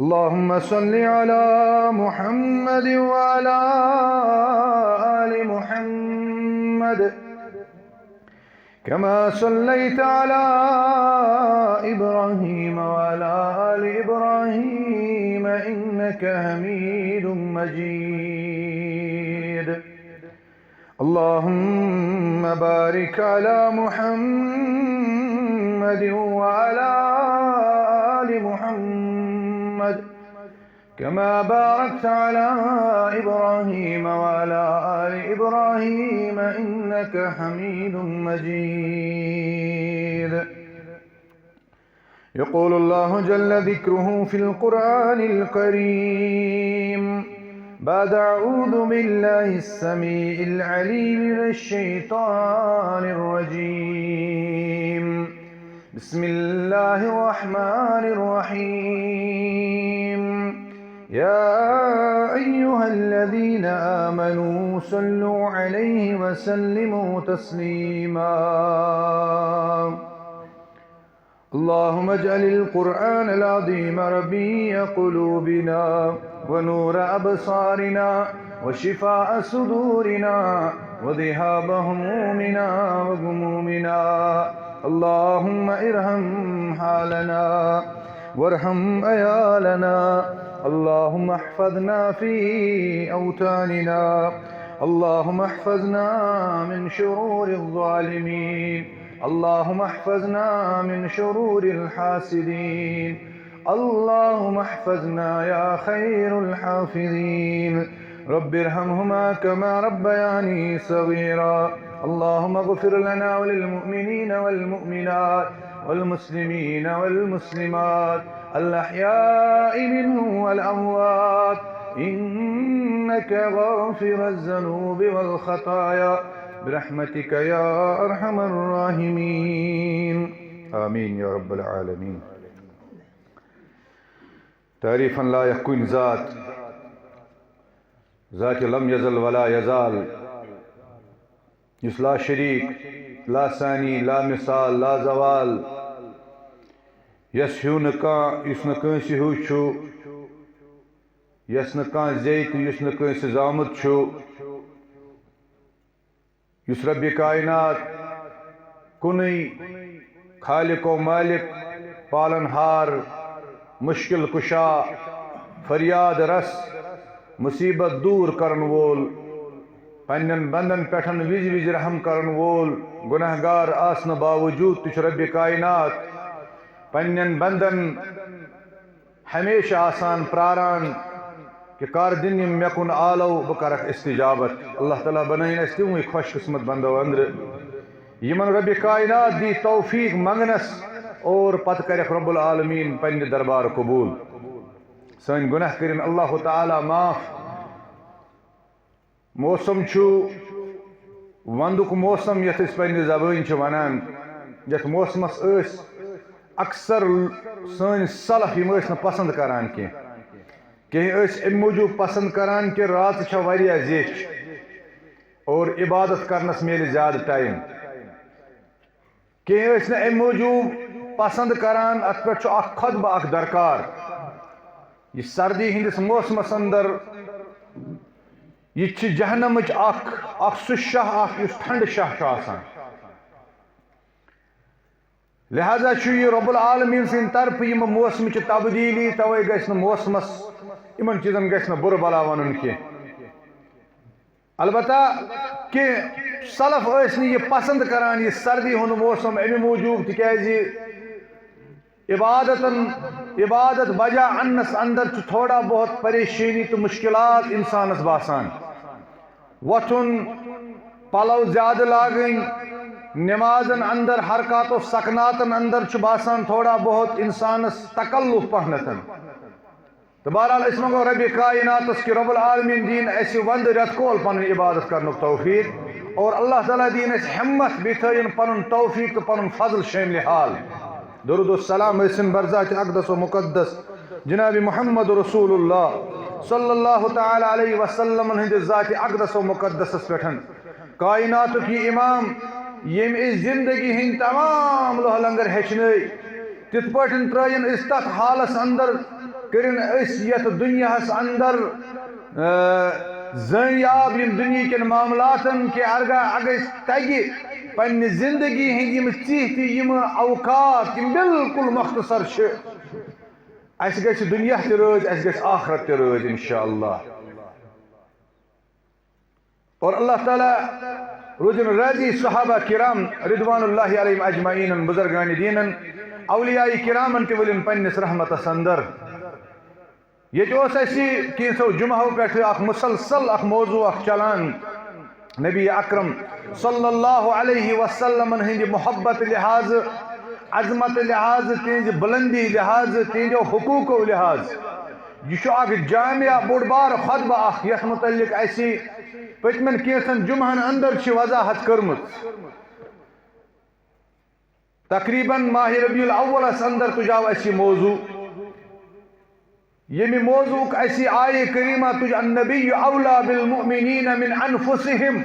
اللهم صل على محمد وعلى آل محمد كما صليت على إبراهيم وعلى آل إبراهيم إنك حميد مجيد. اللهم بارك على محمد وعلى آل محمد كما باركت على إبراهيم وعلى آل إبراهيم إنك حميد مجيد. يقول الله جل ذكره في القرآن الكريم بعد أعوذ بالله السميع العليم من الشيطان الرجيم. بسم الله الرحمن الرحيم. يا أيها الذين آمنوا صلوا عليه وسلموا تسليما. اللهم اجعل القرآن العظيم ربيع قلوبنا ونور أبصارنا وشفاء صدورنا وذهاب همومنا وغمومنا. اللهم ارحم حالنا وارحم عيالنا. اللهم احفظنا في أوطاننا. اللهم احفظنا من شرور الظالمين. اللهم احفظنا من شرور الحاسدين. اللهم احفظنا يا خير الحافظين. رب ارحمهما كما ربياني صغيرا. اللهم اغفر لنا وللمؤمنين والمؤمنات والمسلمين والمسلمات الأحياء منهم والأموات إنك غافر الذنوب والخطايا برحمتك يا أرحم الراحمين. آمين يا رب العالمين. تعريفا لا يكون ذات لم يزل ولا يزال يس لا شريك لا ثاني لا مثال لا زوال يس هو نكان يس نكانسي هو شو يس نكان زيت يس نكانسي زامت شو يس رب कायनात कुनई खालिक व मालिक पालनहार मुश्किल कुशा फरियाद रस मुसीबत दूर करन वोल पन्न बंदन पेठन विज विज रहम करन वोल गुनहगार आसन बावजूद तुझ रब कायनात पन्न बंदन हमेशा आसान प्रारान कि कर दिन मे कुन आलो बह कर इस्तिजाबत। अल्लाह ताला बनाइन अस तिमुई खुश किस्मत बंदो अंदर यमन रब कायनात दी तौफीक मंगनस और पत कर रब्बुल आलमीन पन्ने दरबार कबूल। सन गुनाह करिन अल्लाह ताला माफ। मौसम छु वंदुक मौसम यथ पन्ने ज़बान च वनान यथ मौसमस अक्सर सन सलफ यम न पसंद करान के अम मूजूब पसंद करान कि रात छ वारिया ज़ेच और इबादत करनस मिले ज़्यादा टाइम। कह अम मूजूब पसंद करान अत पे खुतबा अख दरकार। यह सर्दी हंदिस मौसमस अंदर यह जहनम सह शाह ठंड शाह आसान। लिहाजा यह रब्बुल आलमीन सिंद तरफ यम मौसम तब्दीली तवे गस मौसमस इन चीजन गस बुर बला वन कह। अलबत्ता कि सलफ यह पसंद करान यह सर्दी हुंद मौसम अमे मूजूब तिकाज इबादत बजा अन्नस अंदर थोड़ा बहुत परेशानी तो मुश्किलात इंसानस बासान। वथुन पलव ज्यादा लागन नमाजन अंदर हरकत सकनातन अंदर बासान थोड़ा बहुत इंसानस तकल्लुफ पहनतन। तो बहरहाल अस मंगो रब कायनातस कि रब्बुल आलमीन दीन अस वंद रेतकोल पन इबादत करनुक तौफीक और अल्लाह ताला दीन अस हिम्मत बेथयन पन तौफीक तो पन फजल शामिल हाल। दुरूद व सलाम असिन बरज़ात अक़दस व मुक़द्दस जनाब मुहम्मद रसूलुल्लाह सल्लल्लाहु तआला अलैहि वसल्लम हंद ज़ात अक़दस व मुक़द्दस पेठन कायनात की इमाम यम जिंदगी हिंद तमाम लोह लंगर हेचन तिथ पठन त्रयन इस तथ हालस अंदर करिन यथ दुनियास अंदर ज़नियाब यम दुनिया के मामलातन के अगर तगि पन्ने जिंदगी हंद यम चीह यम अवकात यम बिल्कुल मुख्तसर अस गछ दुनिया ते रोज अस गछ आखरत ते रोज इंशाअल्लाह। और अल्लाह ताला रोजन राजी सहाबा किराम रिदवानुल्लाहि अलैहिम अजमईन बुजुर्गान दीनन औलियाए किरामन ते वलिन पन्निस रहमतस अंदर ये कैसो जुमहो पे मुसलसल मौजू चलान नबी अकरम सल्लल्लाहु अलैहि वसल्लम हंद मोहब्बत लिहाज अजमत लिहाज तिहज बुलंदी लिहाज तिहदो हुकूको लिहाज यह जामिया बोड़ बार खुतबा यथ मुतल्लिक पतमन कैसन जुमहन अंदर वजाहत कर्मुत तकरीबन माह रबीउल अव्वलस अंदर तुजाव मौजू यमि मौजूक आये करीमा तुझ अन्नबी औला बिल मुमिनीन मिन अनफुसिहिम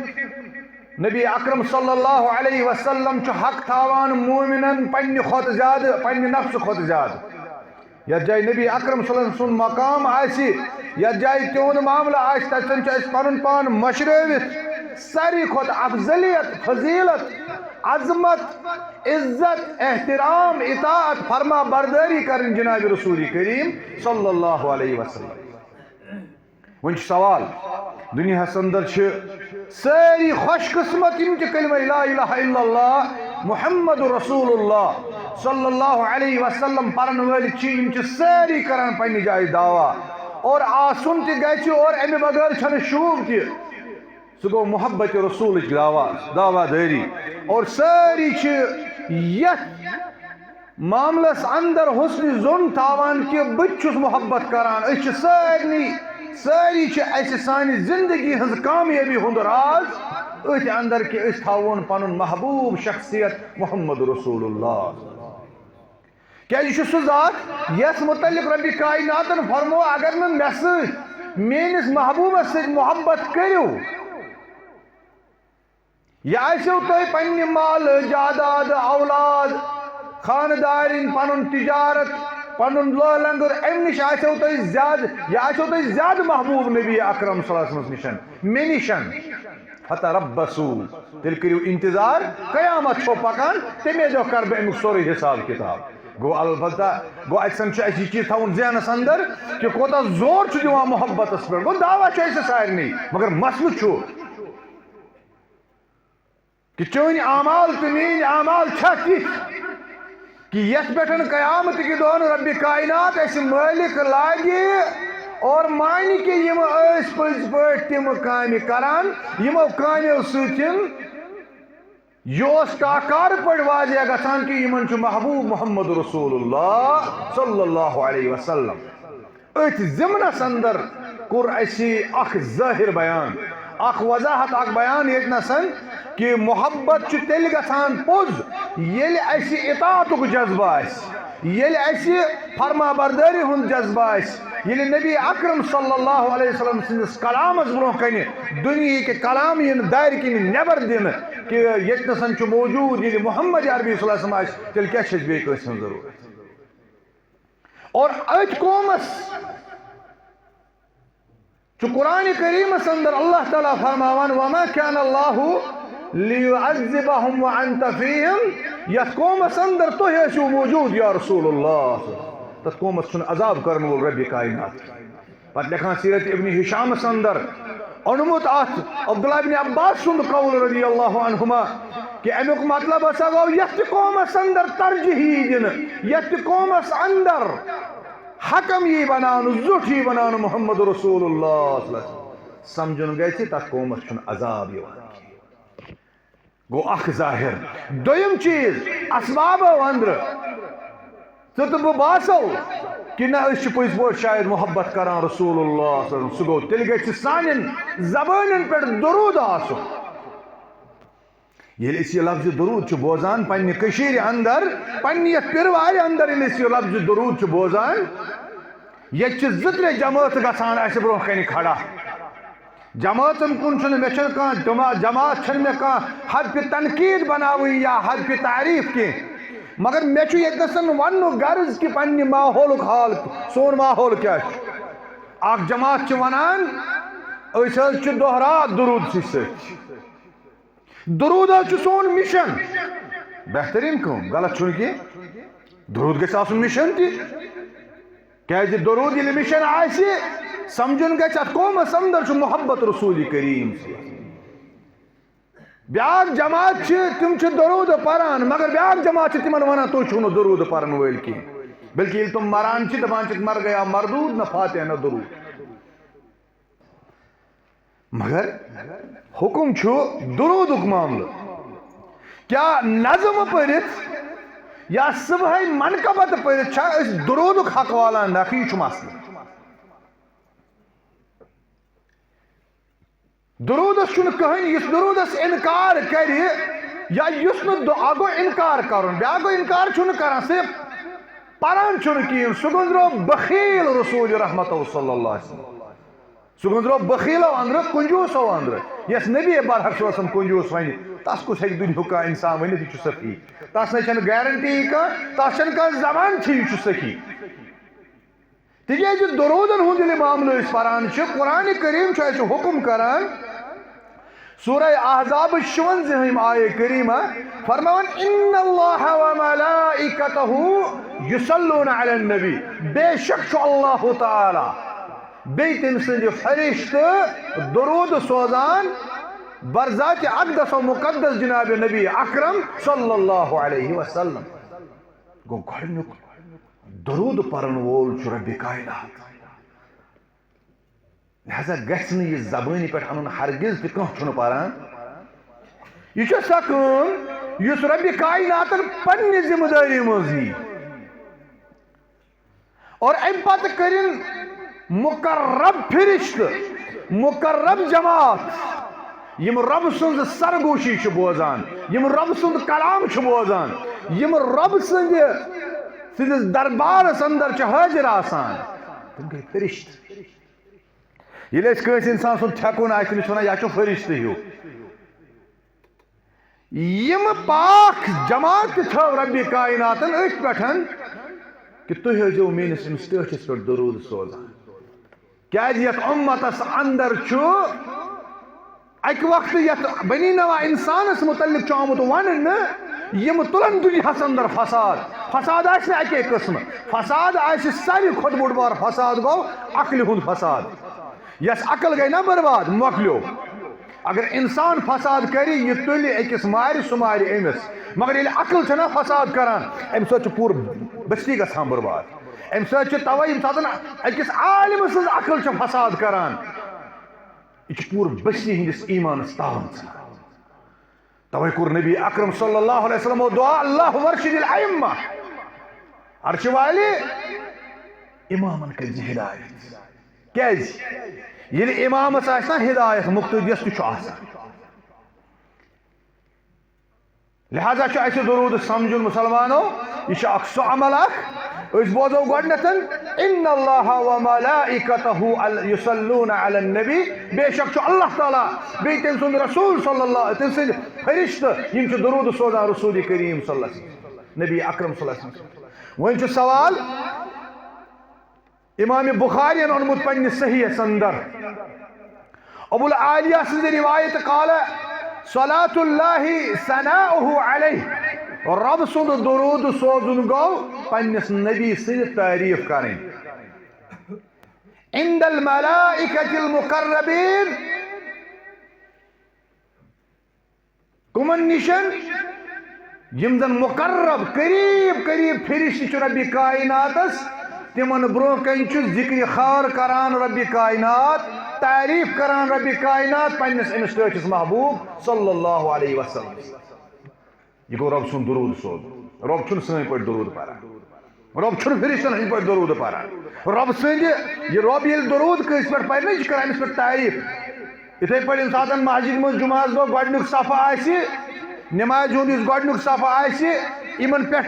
नबी अकरम सल्लल्लाहु अलैहि वसल्लम हक थावान मोमिनन पन्ने खुद ज्यादा पन्ने नफ्स खुद ज्यादा यह जाय नबी अकरम सल्लल्लाहु अलैहि वसल्लम मकाम आसी यह जाय तिहुंद मामला आस तन पन पान मशरवित सारी खुद अफजलियत फजीलत अजमत इज्जत एहतराम इताअत फरमा बरदारी कर जनाब रसूल करीम सल्लल्लाहु अलैहि वसल्लम। वन सवाल दुनिया अंदर सारी खुशकिस्मत यम कलिमा ला इलाहा इल्लल्लाह मुहम्मद रसूलुल्लाह सल्लल्लाहु अलैहि वसल्लम परन वाली यम सारी करान पन्ने जाय दावा और आसुन त गछ और अमे बगैर छन शूब त सह गो मोहब्बत रसूल दावादारी और सारी मामलस अंदर हुस्न जोन थावान कि बस मोहब्बत करान सारी सानी जिंदगी हज कामयाबी हुंद राज अथ अंदर कि थावन पन महबूब शख्सियत मोहम्मद रसूलुल्लाह क्या सह जात यस मुतल्लिक रब्बी कायनातन फरमो अगर न मे मेनिस महबूबस सत मोहब्बत करियो यह आसो तुम पन्ने माल जायदाद औलाद खानदारिन पन तिजारत पन लंगर अम नश आसो तुम ज्यादा महबूब नबी अकरम सल्लल्लाहु अलैहि वसल्लम निशन मे निशन फतरब्बसू तेल करियो इंतजार कयामत छो पकान तमे दो कर बह अमुक सोरे हिसाब किताब गो अलबत्ता गो असन चीज थवन जहनस अंदर कि कोता जोर दिवान मोहब्बत पे गो दावा सारे मगर मसल कि चोन आमाल तो मीन आमाल कि यथ पे कयामत कि दोन रब्बी कायनात मालिक लागे और मान कि यम पज पे तम काम करान यमो कामो सतन यह टाकार पे वाजिया गसान कि यमन महबूब मोहम्मद रसूलुल्लाह सल्लल्लाहु अलैहि वसल्लम अथ ज़िमनस अंदर कोर अख ज़ाहिर बयान अख वजाहत अख बयान यसन कि मोहब्बत तेल गसान पोज येल इताअतुक जज्बा येल फरमा बरदारी हुंद जज्बा येल नबी अकरम सल्लल्लाहु अलैहि वसल्लम सिंदिस कलामस ब्रोह कने दुनिया के कलाम यन दायर किन नेबर दिन कि यतनसन मौजूद ये मोहम्मद अरबी सल्लल्लाहु अलैहि वसल्लम तेल क्या बे कसन जरूरत और अत कौमस कुरान करीम अंदर अल्लाह ताला फरमावन वमा कान अल्लाहु लियुअज़्ज़िबहुम व अंत फीहिम यथ कौमस अंदर तो है मौजूद या रसूलुल्लाह तथ कौमस छुन अजाब करन वोल रब्बी कायनात पत लिखान सीरत इब्न हिशाम अंदर अनुमुत अब्दुल्लाह इब्न अब्बास सुंद कौल रज़ियल्लाहु अन्हुमा कि अमुक मतलब हसा गो यथ कौमस अंदर तरजीही दिन यथ कौमस अंदर हकम ये बनान जुठ ये बनान मोहम्मद रसूलुल्लाह समझन गए तथ कौमस छुन अजाब गो अख जाहिर दोयम चीज असबाब अंदर तो बह बासो कि ना पज पे शायद मोहब्बत करान रसूलुल्लाह सह गो तेल ग सान जबान पे दरूद आसो ये लफ्ज दरूद बोजान पन्ने अंदर पन्ने पिरवार अंदर ये लफ्ज दरूद बोजान ये ज़-3 जमात गसान अस ब्रोह कन खड़ा जमातन कुन मे जमात मे हद पे तनकीद बनावी या हद पे तारीफ की मगर मे वन गर्ज कि पन्ने माहौल हाल सोन माहौल क्या जमात वनान दोहरा दुरूद दुरूद सोन मिशन बेहतरीन कम गलत छुन कि दुरूद गि मिशन क्या दुरूद ये मिशन आए समझुन गि कौमस अंदर मोहब्बत रसूल करीम ब्याक जमात तिम दुरूद पारान मगर ब्याक जमात तिमन वन तुम छो दुरूद पारन वल कह बल्कि तुम मरान दपान मर गया मरदूद न फाते न दुरूद मगर हुकुम दुरूद मामल क्या नज़म पढ़ित या सुबह मनकबत पढ़ित दुरूद हक वाला नखी मसल दुरूदस कहीं दुरूदस इनकार कर या अगो इनकार कर गो इनकार कर सिर्फ पारान कहें सह गुजरो बखील रसूल रहमत सल्लल्लाहु अलैहि वसल्लम सह गुजरो बखीलो अंदर कंजूसो अंदर यस नबी बरहक कंजूस वन तस कुछ हे दुनिया का इंसान वन यह सखी तस न गारंटी तस जबान यह सखी तिज दुरूदन हुंद मामल पारान कुरान करीम हुकुम करान सूरह अहज़ाब 56 आये करीमा फरमान इन्नल्लाह व मलाइकतहु युसल्लूना अलन नबी बेशक अल्लाह तआला बे तम सद फरिश्ते दुरूद सोजान बरज़ात अक़दस व मुक़द्दस जनाब नबी अकरम सल्लल्लाहु अलैहि वसल्लम गो गोडनुक दुरूद परन वोल रब्बे कायनात लिहाजा गि जबानी पे अन हरगिज तह पारान यह सह कम इस रब्बे कायनात पन्ने जिम्मेदारी मज और अम पत कर मुकर्रब फिरिश्त मुकर्रब जमात यम रब सुंद सरगोशी बोजान यम रब सुंद कलाम बोजान यम रब सिंदिस दरबारस अंदर हाजिर आसान तुम गई फिरिश्त ये इंसान सुन थकुन वन यह फरिश्त हूँ यम पाक जमात थो रब्बे कायनातन अथ पे कि तुम हो मेस टठिस पे दुरूद सोजान क्या उम्मतस अंदर अक वक्त ये बनी नवा इंसानस मुतल्लिक आमुत वन यम तुलन दुनियास अंदर फसाद फसाद अके किस्म फसाद सारी खुद बोड़ बार फसाद गो अकल हुंद फसाद यस अकल गई ना बर्बाद मकलो अगर इंसान फसाद कर यह तुल अकिस मार सह मार अमिस मगर ये अकल छना फसाद करान अम सत पूर बस्ती गसान बर्बाद अम सवै य अकिस आलिम सज अकल फसाद करान यह पूर बस्ती हंदिस ईमानस तावन तवै कोर नबी अकरम सल्लल्लाहु अलैहि वसल्लम दुआ अल्लाह वर्शिदिल अइम्मा अर्श वाले इमामन कर हिदायत क्या ये इमामस हिदायत मुक्तदियस लिहाजा दुरूद समझुन मुसलमानो यह सह अमल बोजो गडनथ इन्नल्लाह व मलाइकतहु युसल्लूना अलन नबी बेशक अल्लाह ताला बे तम सुंद रसूल सल्लल्लाहु तम सद फरिश्त यम दुरूद सोजान रसूल करीम सल्लल्लाहु अलैहि वसल्लम नबी अकरम सल्लल्लाहु अलैहि वसल्लम वन सवाल इमाम बुखारी ओनमुत पन्ने सहीहस अंदर अबुल आलिया सद रिवायत काल सलातुल्लाहि सनाउहु अलैहि रब सुंद दुरूद सोजुन गो पन्निस नबी सद तारीफ करें इंदल मलाइकतिल मुकर्रबीन कुमन निशन यम जन मुकर्रब करीब करीब फिरिश्त रब्बे कायनातस तिमन ब्रो कन जिक्र खार करान रब्बे कायनात तारीफ करान रब्बे कायनात पन्निस अमिस टठिस महबूब सल्लल्लाहु अलैहि वसल्लम यह गो रब सुन दुरूद सोज रब छुन सन पे दुरूद पारान रब छुन फिरिश्तन हंद पे दुरूद पारान रब सद यह रब ये दुरूद कस पे पर ना कर अमिस पे तारीफ इथे पे सात मस्जिद मज जुमास दो गडनुक सफा आसि नमाज हुंद गडनुक सफा आसि इमन पे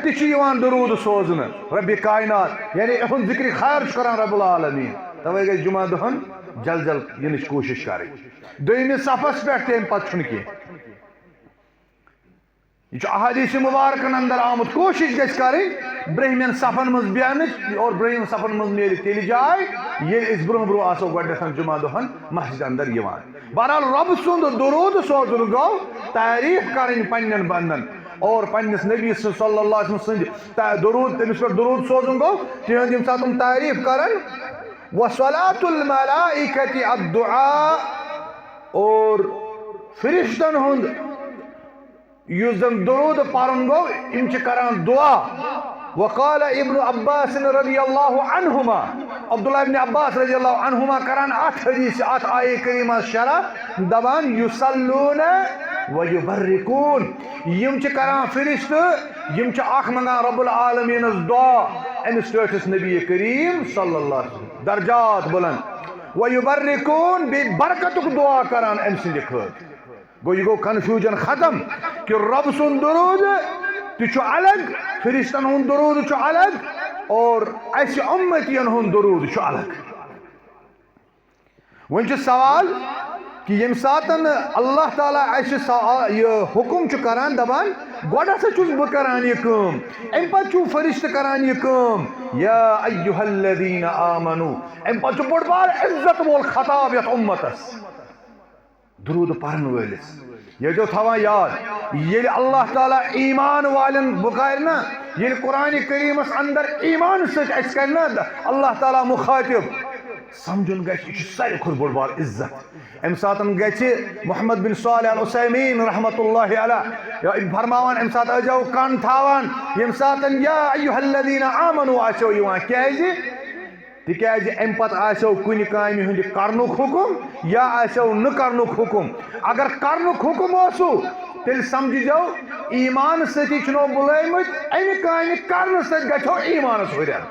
दुरूद सोजन रब्बे कायनात यानी अहम जिक्र खैर करान रब्बुल आलमीन तवे गई जुमा दहन जल जल यह कोशिश करें दोमिस सफस पे तम पे कह यह अहादीस मुबारकन अंदर आमुत कोशिश गई करें ब्रहमन सफन मज बेहन और ब्रहम सफन मज मिले तेल जाए ये ब्रो ब्रो आसो गो जुमा दोहन मस्जिद अंदर बहरहाल रब सुंद दुरूद सोजुन गो तारीफ करें पन्न बंदन और पन्नस नबी सल्लल्लाहु अलैहि वसल्लम दुरूद तमिस पर दुरूद सोजुन गो तिहंद यम सात तारीफ करन वसलातुल मलाइकति अद्दुआ और फरिश्तन हुंद युजन दुरूद पारन गो इम करान दुआ वकाल इब्न अब्बास रज़ियल्लाहु अन्हुमा अब्दुल्लाह इब्न अब्बास रज़ियल्लाहु अन्हुमा करान अत हदीस अत आये करीमा शरा दबान युसल्लून व युबर्रिकून यम करान फरिश्त यम अख मंगान रब्बुल आलमीन दुआ अमिस टठिस नबी करीम सल्लल्लाहु अलैहि वसल्लम दर्जात बुलंद व युबर्रिकून बे बरकतुक दुआ करान अम सिंद खत गो ये गो कन्फ्यूजन खत्म कि रब सुन दुरूद तु अलग फरिश्तन हुन दुरूद अलग और ऐसे उम्मतियन हुन दुरूद अलग वन सवाल कि यम सातन अल्लाह ताला ये हुक्म करान दबान गोड हसा चुस बह करान ये काम अम पे फरिश्त करान ये काम या अय्युहल्लज़ीना आमनू अम पे बड़ बार इज्जत वोल खताब यत उम्मतस दुरूद पढ़न वलिस ये जो थवा याद ये अल्लाह ताला ईमान वालन बुकार ना ये कुरान करीमस अंदर ईमान सच करना अल्लाह ताला मुखातिब समझुन गई सारे खुद बड़ बार इज्जत अम सातन गि मोहम्मद बिन सालिह अल उसैमीन रहमतुल्लाहि अलैह फरमावान अम सात अजो कान थावान यम सातन या अय्युहल्लज़ीना आमनू आसो यवान क्याज तिकाज अम पत आसो कुन कामि हुंद करनुक हुकुम या आसो न करनुक हुकुम अगर करनुक हुकुम ओसु तेल समझ जाओ ईमान सती छनो बुलायमत अमि कामि करन सत गछो ईमानस हुरर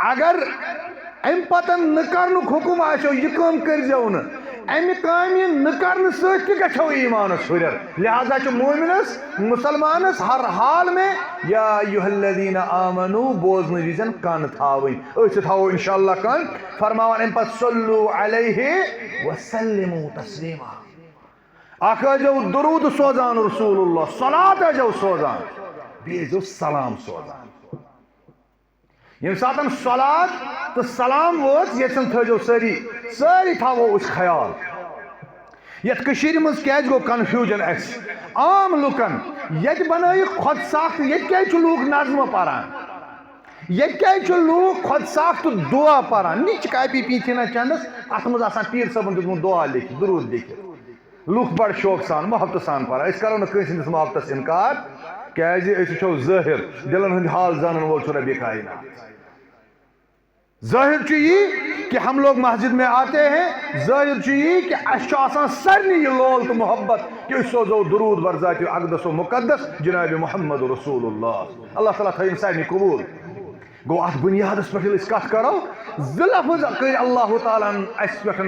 अगर अम पतन न करनुक हुकुम आसो यह काम करजो न अमि कामि न करन सत गछो ईमानस हुरर लिहाजा च मोमिनस मुसलमानस हर हाल में या अय्युहल्लज़ीना आमनू बोजन विजन कान थावइन अस थावो इंशाअल्लाह कान फरमावन अम पत सल्लु अलैहि व सल्लिमु तस्लीमा अखजो दुरूद सोजान रसूलुल्लाह सलात अजो सोजान बेजो सलाम सोजान यम सातन सलात तो सलाम वोत यन थो सारी थावो उस ख्याल यथ कशीर मज क्या गो कन्फ्यूजन आम लुकन ये बनाई खुद साख्त ये क्या लूक नज़म पारान ये क्या लूक खुद साख्त दुआ पारान निच कापी पीछे चंदस अत मज पीर सबन दुत दुआ लिख दुरूद लिख लूक बड़ शौक सान मोहब्बत सान पारान करो ना कंस मोहब्बत इनकार क्या ज़ाहिर दिलन हंद हाल जान वो रब्बे कायनात ज़ाहिर कि हम लोग मस्जिद में आते हैं ज़ाहिर कि असान सरनी ये लोल तो मोहब्बत कि सोजो दुरूद बर ज़ात अक़दस व मुक़द्दस जनाब मोहम्मद रसूलुल्लाह अल्लाह ताला थयन सारे कबूल गो अत बुनियादस पे कत करो ज़ लफ्ज़ कर अल्लाह ताला अस पे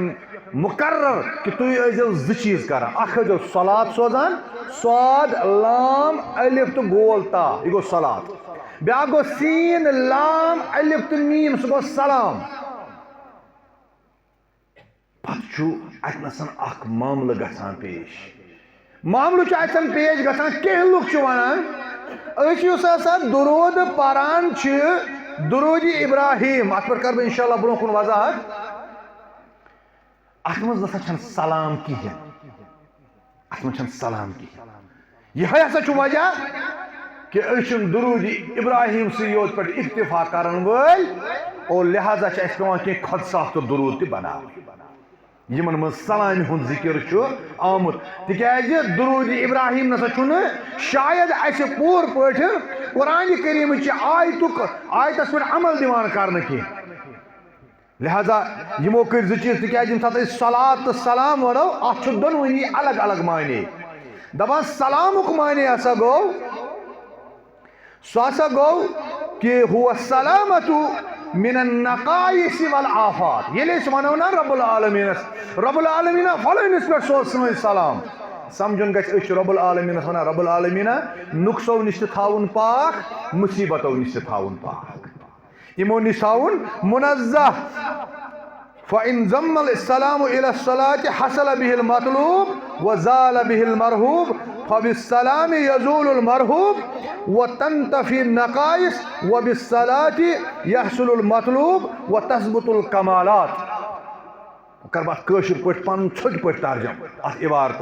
मुकर्रर कि तुम ऐजो ज चीज कर अखो सलात सोजान स्वाद लाम अलिफ तो गोल ता यह गो सलात ब्या गो सीन लाम अलिफ तो मीम सह गो सलाम पतन अख मामल गसान पेश मामल पेश गसान कह लुक वनान दुरूद पारान दुरूद इब्राहिम अत पर कर इंशाअल्लाह ब्रो कुन वजाहत अत मज नसा सलाम कहें अत मज सलाम कहें यह हसा वजह कि दुरूद इब्राहिम से योत पे इक्तिफा करन वल और लिहाजा पेवान कह खुद साख्त दुरूद बना यमन मज सलाम हुंद जिक्र आमुत तिकाज दुरूद इब्राहिम नसा शायद अस पूर पे कुरान करीम आयतस पे अमल दिवान कर लिहाजा यमो कर चीज तिकाज यम सात सलात तो सलाम वनो अत दोनवनी अलग अलग माने दपान सलामुक माने हसा गो सह गो कि हुआ सलामतु मिनन नकाइस वल आफात ये वनो ना रब्बुल आलमीन फलनिस पे सोच सलाम समझुन गि रब्बुल आलमीन वन रब्बुल आलमीन नुक्सो निश थाउन पाक मुसीबतों निश थाउन पाक इमो निश थाउन मुनज़्ज़ह फ़इन ज़म्मल सलामु इला सलाति हसल बिहिल मतलूब व ज़ाल बिहिल मरहूब फबिस्सलाम यज़ूलुल मरहूब व तंतफी नकाइस व बिस्सलाति यहसुलुल मतलूब व तस्बुतुल कमालात। कर बात कशिर पे पन छोट पे तर्जम अत इबारत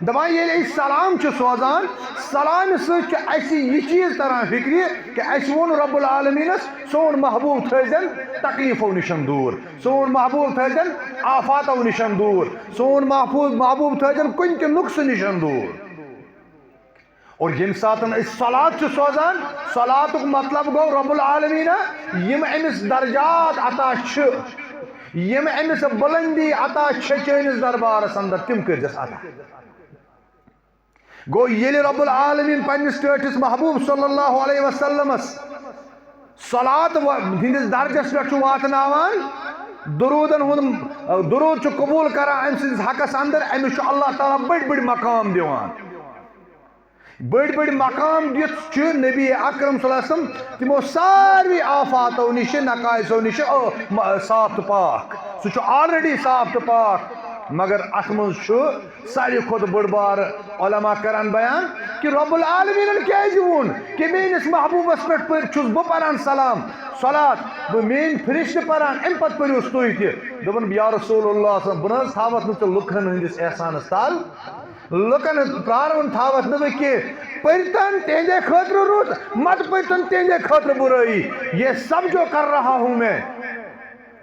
दपान ये सलाम सोजान सलाम सह चीज तरह फिक्र कि वो रब्बुल आलमीनस सोन महबूब थन तकलीफों निशन दूर, सोन महबूब थन आफातों निशन दूर, सोन महबूब थन कुन त नुक्स निशन दूर। और यम सात सलात सोजान सलात मतलब गो रब्बुल आलमीन यम अमिस दर्जात अता यम अमिस बुलंदी अता चैनिस दरबारस अंदर तिम करजस अता। गो ये रब्बुल आलमीन पन्निस टेटिस महबूब सल्लल्लाहु अलैहि वसल्लम सलात हिंदिस दर्जस पे वातनावान दुरूद कबूल करान अम सिंदिस हकस अंदर अमिस अल्लाह ताला बड़ बड़ मकाम दिवान, बड़ बड़ मकाम दित नबी अकरम सल्लल्लाहु अलैहि वसल्लम तिमो सारी आफातों निश नकाइसों निश साफ तो पाक, सह ऑलरेडी साफ तो पाक। मगर अत मज सारे खुद बड़ बार उलमा करान बयान कि रब्बुल आलमीन क्या वोन कि मेनिस महबूबस पे बह परान सलाम सलात बह मेन फरिश्त परान अम पे परोस तुह तपन या रसूलुल्लाह बह थावत नो लुकन हंदिस एहसानस ताल, लुकन प्रारवन थावत न परतन तेंदे खतर रुत मत परतन तेंदे खतर बुराई, ये सब जो कर रहा हूं मैं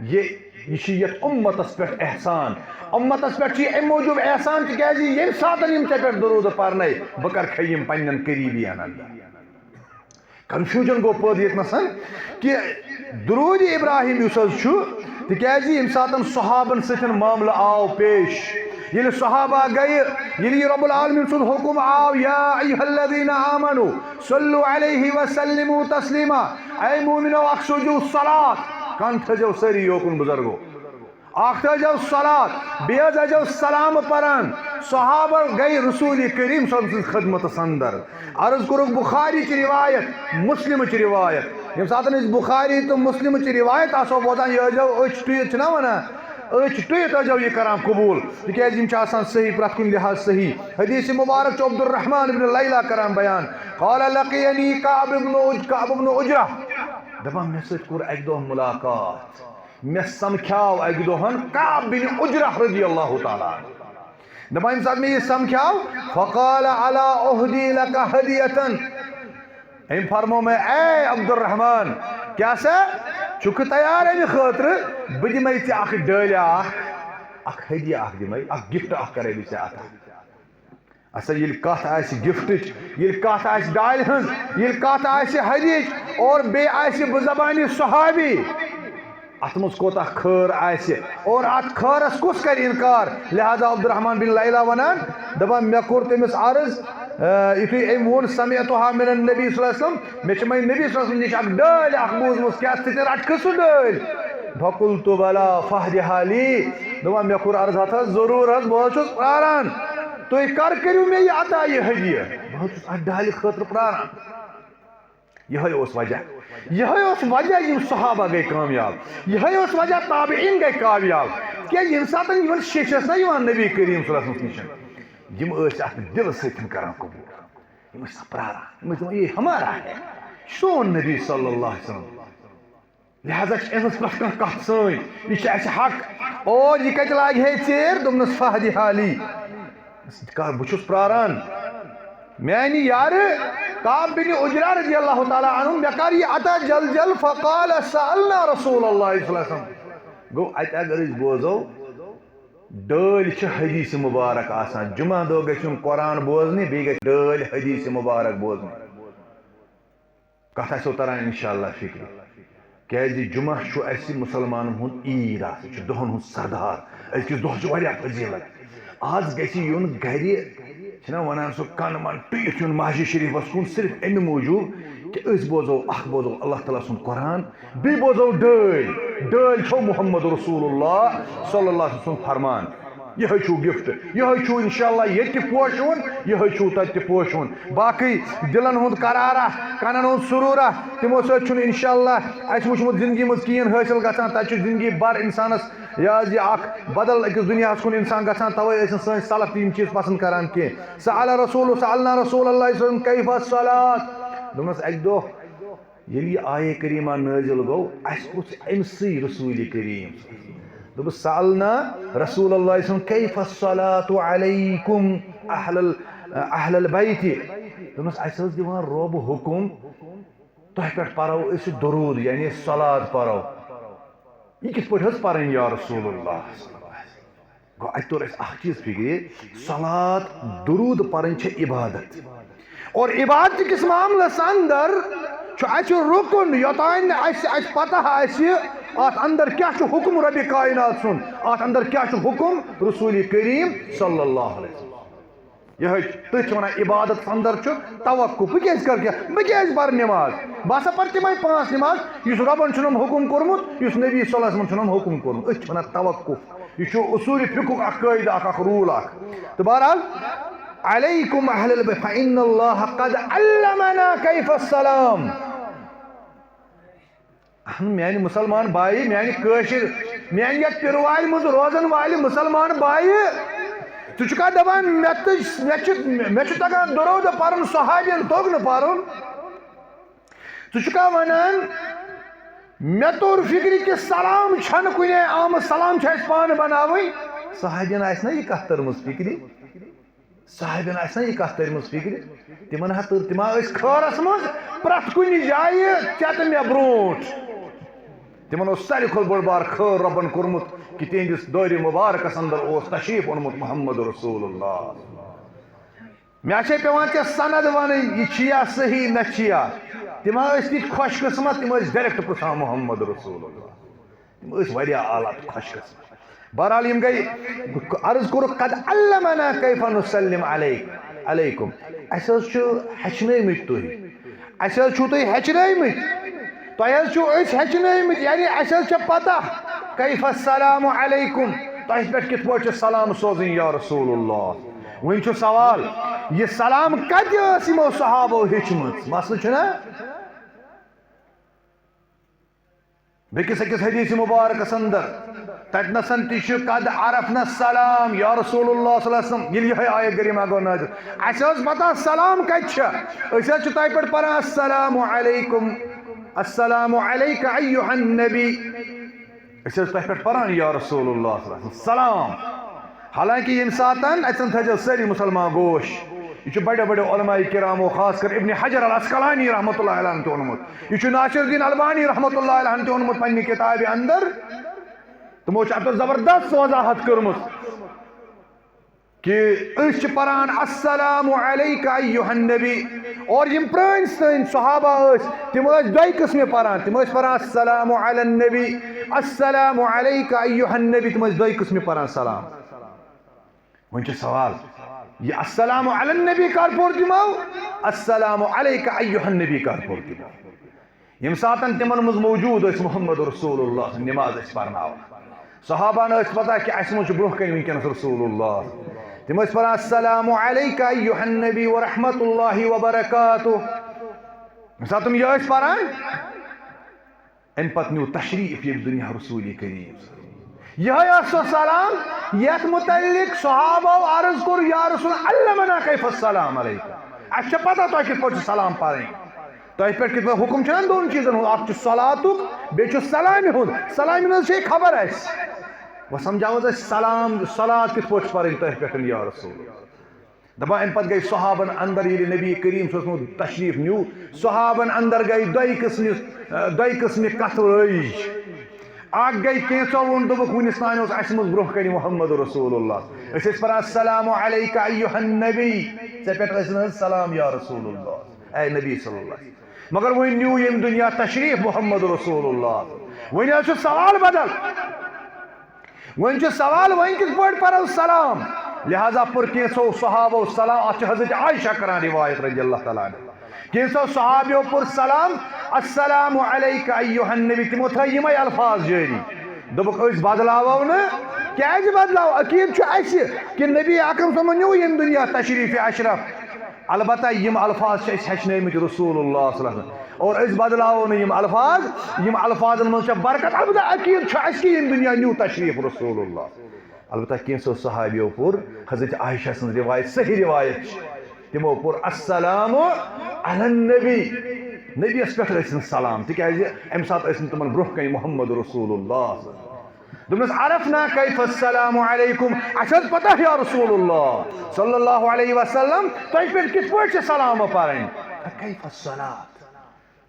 ये उम्मतस पे एहसान, उम्मतस पे अम मूजूब एहसान ये सात पे दरूद पारन बह कर खयम पन्न करीबियन अंदर। कन्फ्यूजन गो पद ये कि दरूद इब्राहिम तिकाज यम सात सहाबन सतन मामला आव पेश, ये सहाबा गए ये रब्बुल आलमीन सुन हुकुम आव या अय्युहल्लज़ीना आमनु सल्लु अलैहि व सल्लिमु तस्लीमा, ऐ मोमिनो अक्सुजु सलात कान थजो सरी योकुन बुजुर्गो अख थजो सलात बेज थजो सलाम परान। सहाबा गए रसूल करीम सल्लल्लाहु अलैहि वसल्लम खिदमत अंदर अर्ज करुक बुखारी की रिवायत मुस्लिम की रिवायत यम सात बुखारी तो मुस्लिम की रिवायत आसो बोजान ये जो अच टुत ना वना अच टुत अजो ये करान कबूल तिकाज यम सही प्रत कुन लिहाज सही। हदीस मुबारक अब्दुर्रहमान इब्न लैला करान बयान क़ाल लक़ियनी कअब इब्न उजरा दपान मे सत कोर एक दो मुलाकात मे समख्याव एक दोहन कअब बिन उजरा रज़ियल्लाहु ताला दपान साथ में ये समख्याव फ़क़ाल अला उहदी लका हदियतन अम फरमो मैं ए अब्दुर्रहमान क्या से चुक तैयार अमे खतर बह दिमे अख डल अख हदिया अख दिमे अख गिफ्ट अख करे बह अता अच्छा ये कत आ गिफ्ट ये कत आ डाल हज ये कत आ हदिच और बे बह जबानी सहाबी अत मज कोता खर और अत खरस कुस कर इनकार। लिहाजा अब्दुर्रहमान बिन लैला वनान दपान मे कोर तमिस अर्ज युथु अम वो समिअतुहा मिन नबी सल्लल्लाहु अलैहि वसल्लम मे नबी सल्लल्लाहु अलैहि वसल्लम निश अख डल अख बूजमुस क्या रट सु डल फकुल्तु बला फहदिहा ली दपान मे कोर अर्ज हथ जरूर हज बह प्रारान तुम कर करू मे यह अता यह हदिया बह अत डाल खतर प्रारान। यह वजह यम सहाबा गई कामयाब, यह वजह ताबईन गई कामयाब क्या यम सात शेशस ना नबी करीम सल्लल्लाहु अलैहि वसल्लम यम दिल सतन करान कबूल यम प्रारान ये हमारा है सोन नबी सल्लल्लाहु अलैहि वसल्लम। लिहाजा अमस पे कत सन यह हक और यह कत लाग हे चेर दोपनस फहदिहा ली बह प्रारान मैनी यार कअब बिन उजरा रज़ियल्लाहु ताला अन्हु मे कर यह अता जल जल फ़क़ाल सअलना रसूलुल्लाह सल्लल्लाहु अलैहि वसल्लम। गो अगर बोजो डल हदीस मुबारक आसान जुमा दो गम कुरान बोजने बे डल हदीस मुबारक बोजने कत आसो तरह इंशाअल्लाह फिक्र क्या जुमा मुसलमान हुन ईद दोहन हुन सरदार अकिस दोह फजीलत आज गुन गर वन सह कन मन टुत युन मस्जिद शरीफस कुन सिर्फ अमे मूजूब कि बोजो अल्लाह ताला सुन कुरान बे बोजो डल छो मोहम्मद रसूलुल्लाह सल्लल्लाहु अलैहि वसल्लम फरमान यह छू गिफ्ट यह छू इंशाल्लाह ये पोशून यह छू तत पोशून बाकी दिलन हुंद करारा कनन हुंद सुरूरा तिमो सत इंशाल्लाह अस वुचमुत जिंदगी मज कीन हासिल गसान तत जिंदगी भर इंसानस यह बदल अकिस दुनिया कुन इंसान गसान तवे सन सलफ तीन चीज पसंद करान के सअल सअलना रसूल अल्लाह कैफ सलात दोनस एक दो ये आये करीमा नाजिल गो अस पुछ अमसी रसूल करीम दोप सअलना रसूल अल्लाह कैफ सलातु अलैकुम अहलल बैत दोनस अस दिवान रोब हुकुम तह पे परो अस दुरूद यानी सलात परो यह किस पे पर्न या रसूलुल्लाह गो अत तोर अख चीज फिक्र सलात दुरूद पर्न इबादत और इबादत किस मामलस अंदर रुकन योतान पता अत अंदर क्या हुक्म रबी कायनात सुन अत अंदर क्या हुक्म रसूल करीम सल्लल्लाहु अलैहि वसल्लम यह तुझ वन इबादत अंदर तवक्कु बह कर क्या बह पर नमाज बह पर तम 5 नमाज इस रबन हुक्म कोर्मुत इस नबी सल्लल्लाहु अलैहि वसल्लम हुक्म कोर्मुत वन तवक्कु यह उसूल फिक़्ह अख कायदा अख रूल अख तो बहरहाल अलैकुम अहलल बैत फइन्नल्लाह क़द अल्लमना कैफ अस्सलाम म्यान मुसलमान भाई म्यान कशिर म्यान ये पिरवाल मज रोजन वाले मुसलमान भाई तुका दपान मे तगान दुरूद पर्न सहाबियन तोग न पर्न तुका वनान मे तोर फिक्र कि सलाम छन कुने आम सलाम पान बनावई सहाबियन ना यह कथ तरमज फिक्र साहिबन यह कथ तरमज फिक्र तिमन तिम खरस मज प्रत कुन जाय चत मे ब्रोट तिमन सारे खुद बड़ बार खर रबन कोर्मुत कि तिहंदिस दौर मुबारकस अंदर तशरीफ ओनमुत मोहम्मद रसूलुल्लाह मे पेवान ऐ सनद वन यह सही न तिम ती खुश किस्मत तिम डायरेक्ट पुछान मोहम्मद रसूलुल्लाह तिम वारिया आला खुश किस्मत बहरहाल यम गई अर्ज कोर कद अल्लमना कैफ नुसल्लिम अलैकुम अस हेचनमत तुह अस तुह हेचनमत तुह हेचनमत यानी अस पता कैफ अस्सलामु अलैकुम तह पे कित पे सलाम सोजन या रसूलुल्लाह वन सवाल यह सलाम कत यमो सहाबो हेचमत मसल बेकिस अकिस हदीस मुबारकस अंदर तटनसन तिश कद अरफना सलाम या रसूलुल्लाह सल्लल्लाहु अलैहि वसल्लम यह आयत गरिमा गो नाज़िल अस पता सलाम कत अस तह पे पर अस्सलामु अलैका अय्युहन नबी अस तह पे पर या रसूलुल्लाह सल्लल्लाहु अलैहि वसल्लम सलाम हालांकि यम सातन असन थजो सारी मुसलमान गोश यह बड़े बड़े उलमाए किरामो खासकर इब्न हजर अल अस्कलानी रहमतुल्लाह अलैहि तो ओनमुत यह नासिरुद्दीन अलबानी रहमतुल्लाह अलैहि तो ओनमुत पन्नी किताब अंदर तमो अत जबरदस्त वजाहत कर्मुत कि परान अस्सलामु अलैका अय्युहन नबी और यम प्रान सन सहाबा तिम दो किस्म परान तिम परान अस्सलामु अलन नबी अस्सलामु अलैका अय्युहन नबी तिम दो किस्म परान सलाम वन सवाल यह अस्सलामु अलन नबी कर पोर दिमो अस्सलामु अलैका अय्युहन नबी कर पोर दिमो यम सातन तिमन मज मौजूद मोहम्मद रसूलुल्लाह नमाज परनाव सहाबान पता कि अस मज ब्रोह कन वनकस रसूलुल्लाह तिम पर अस्सलामु अलैका अय्युहन नबी व रहमतुल्लाहि व बरकातुहु तुम यह परान अम पत न्यू तशरीफ ये दुनिया रसूल करीम यह सो सलाम यथ मुतल्लिक सहाबो अर्ज कोर या रसूल अल्लमना कैफ अस्सलाम अलैका अस पता तुह कित पे सलाम पढ़ तुह पे कित हुक्म दोन चीजन अख सलातुक बे सलाम हुंद सलाम से खबर वह समझाओ सलाम सलात कित पे पढ़ तुह पे या रसूल दपा अम पे गई सहाबन अंदर ये नबी करीम तशरीफ न्यू सहाबन अंदर गई दो किस्म कथ रईज अख गई कैसो वोन दोक वनिस तान मज ब्रोह कन मोहम्मद रसूलुल्लाह पर अस्सलामु अलैका अय्युहन नबी से पे सलाम या रसूलुल्लाह ए नबी सल्लल्लाहु अलैहि वसल्लम मगर वन न्यू यम दुनिया तशरीफ मोहम्मद रसूलुल्लाह वन सवाल बदल वन सवाल वन किस पे पर सलाम लिहाजा पुर कैसो सहाबो सलाम अत हजरत आयशा करान रिवायत रज़ियल्लाहु तआला अन्हा कैसो सहाबियों पुर सलाम अस्सलामु अलैका अय्युहन नबी तिमो थ यम अल्फाज जारी दोक बदलावो न क्या बदलाव अकीद कि नबी अकरम सल्लल्लाहु न्यू यम दुनिया तशरीफ अशरफ अलबत्ता यम अल्फाज हेचनमत रसूलुल्लाह सल्लल्लाहु अलैहि वसल्लम और अस बदलाव यम अल्फाजन मज बरकत अलबत्ता अकीद कि यम दुनिया न्यू तशरीफ रसूलुल्लाह अलबत्ता कैंसो सहाबियों पुर हजरत आयशा सं रिवायत सही रिवायत तिमो पुर अस्सलामु अलन नबी नबीस पे सलाम तिकाज अम सात तमन ब्रोह कन मोहम्मद रसूलुल्लाह दुमस अरफना कैफ अस्सलामु अलैकुम अशद पता या रसूलुल्लाह सल्लल्लाहु अलैहि वसल्लम तोय पे किस पट सलाम परन कैफ अस्सलात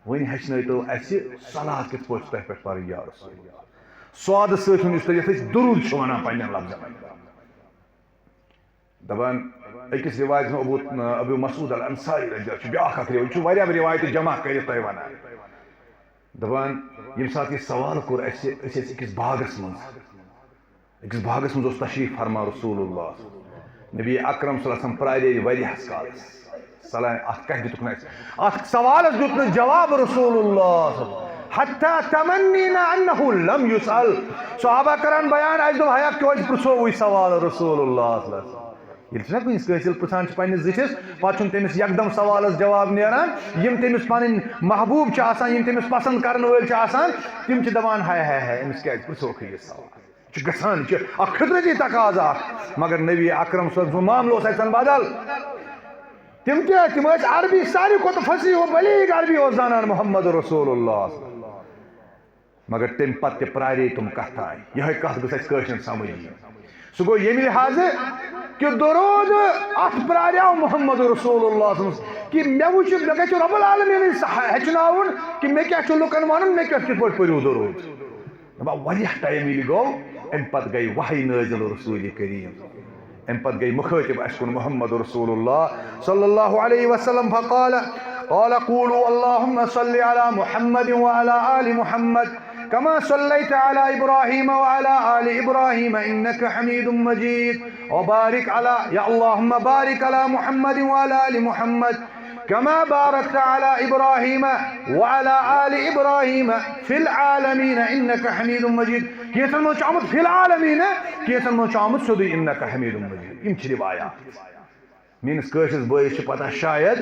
वन हचन तो अस सलात किस पट तोय पे पर या रसूलुल्लाह स्वाद सतन इस दुरूद वना पन्न लफ्जन दपान अकिस रिवायत में अबू मसूद अल अंसारी ब्याख रिवायत रिवायत जमा कर वन दपान यम सात यह सवाल कोर अकिस बागस मज तशरीफ फरमा रसूलुल्लाह नबी अकरम सल्लल्लाहु अलैहि वसल्लम प्रारे वरियस कालस सलाम कह दितुक अत सवाल दुत जवाब रसूलुल्लाह हत्ता तमन्नीना अन्नहु लम युसल सहाबा करन बयान आज दो हया क्यों पुछो वही सवाल रसूलुल्लाह सल्लल्लाहु अलैहि वसल्लम कुछ कैसिल पुछान पे जिठिस पे तमिस यकदम सवाल जवाब नेरान यम तमिस पन महबूब यम तमिस पसंद कर वल तिम दपान हाय हाय हाय अमिस क्या पुछोख यह सवाल गसान फितरती तकाजा मगर नबी अकरम सो मामलो बदल तिम तिम अरबी सारी खुद फसी हो बलीग अरबी जानान मोहम्मद रसूलुल्लाह मगर तम पे प्रारे तुम कथ आय यह कथ गशन समझ सह गो ये लिहाज कि दरूद अत प्रार्याव मोहम्मद रसूलुल्लाह कि मे वो मे गि रब्बुल आलमीन हेचनाउन कि मे क्या लुकन वन मे कित पे परू दरूद वारिया टाइम ये गो अम पे गई वही नाजिल रसूल करीम अम पे गई मुखातिब अशकुन मोहम्मद रसूलुल्लाह सल्लल्लाहु अलैहि वसल्लम फकाल क़ाल क़ूलू अल्लाहुम्मा सल्लि अला मुहम्मद व अला आलि मुहम्मद कमा सल्लैत अला इब्राहीम व अला आलि इब्राहीम इन्नका हमीदुम मजीद व बारिक अला या अल्लाहुम्मा बारिक अला मुहम्मद व अला आलि मुहम्मद कमा बारकत अला इब्राहीम व अला आलि इब्राहीम फिल आलमीन इन्नका हमीदुम मजीद केसन मो चामत फिल आलमीन केसन मो चामत सुद इन्नका हमीदुम मजीद इम रिवायात मीनस कशिस बयस पता शायद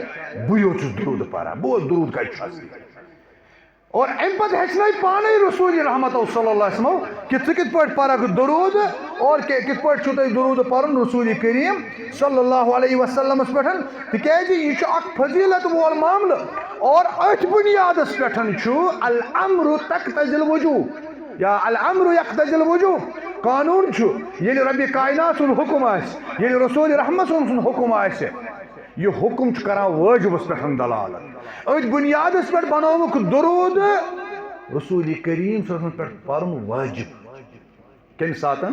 बुयो दुरूद परा बो दुरूद कत और अम पे हेचन पान रसूल रहमत सल्लल्लाहु अलैहि वसल्लम कि कित पे परक दुरूद और कित पे दुरूद पर्न रसूल करीम सल्लल्लाहु अलैहि वसल्लम पे तिकाज यह फजीलत वोल मामल और अथ बुनियाद पे अल अम्रु तक्तजिल वजूब या अल अम्रु यक्तजिल वजूब कानून ये रब्बी कायनात सुन हुक्म ये रसूल रहमत सुन हुक्म यह हुक्म करान वाजिबस पे दलालत अथ बुनियाद पे बनोमुक दुरूद रसूल करीम पे पर्न वाजिब कम सात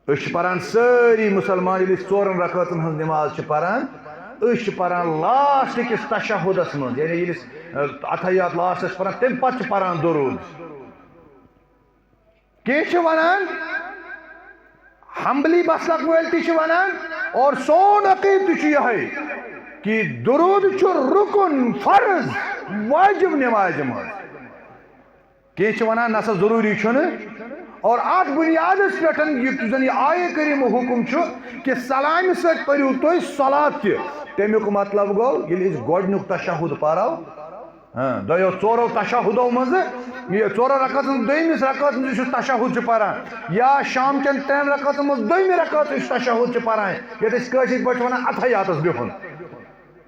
पान सारी मुसलमान चोरन रकातन हज नमाज पान पान लास्ट किस तशहुदस मज यानी अतहियात लास्टस पान तम पे पान दुरूद कह वनान हम्बली मसलक वल वनान और सोन अकीद यह कि दुरूद रुकन फर्ज वाजिब नमाज मज कह वनान नसा जरूरी और अत बुनियाद पे आय करीम हुक्म कि सलाम सत परू तुम सलात तमुक मतलब गो ये गोडनुक तशहुद परो दो चोरो तशहुदो मज चोरो रकत दोमिस रकत तशहुद पान या शाम चन 3 रकत मज दोम रकत तशहुद पान ये पे वन अतहियात बिहुन